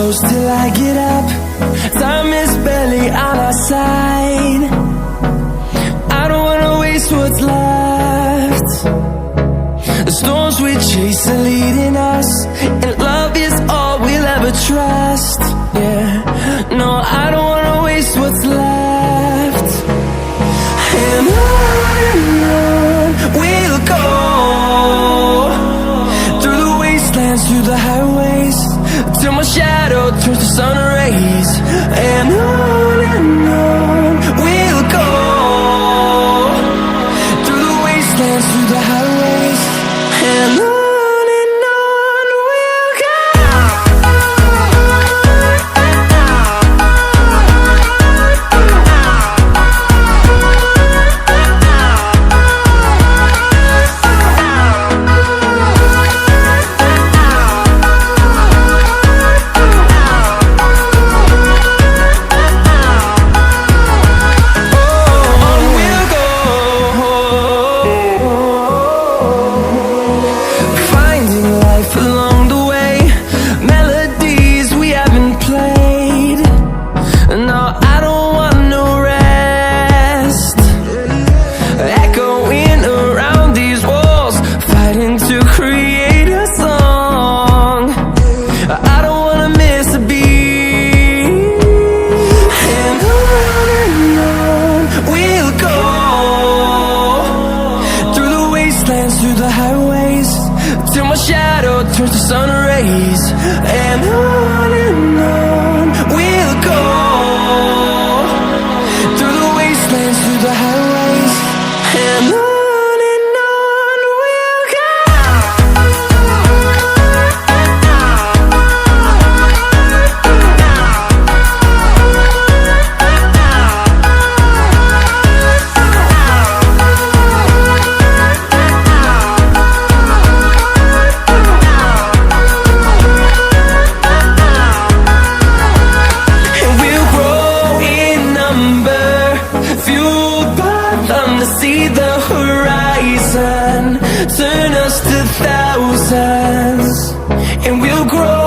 close till I get up. Time is barely on our side. I don't wanna waste what's left. The storms we chase are leading us, and love is all we'll ever trust. Yeah, no, I don't wanna waste what's left. And on we'll go, through the wastelands, through the highways, till my shadow turns to sun rays. And on we'll go, through the wastelands, through the highways, and on we'll go. Through the highways, till my shadow turns to sun rays. And on we'll go, through the wastelands, through the highways, and on we'll go. See the horizon, turn us to thousands, and we'll grow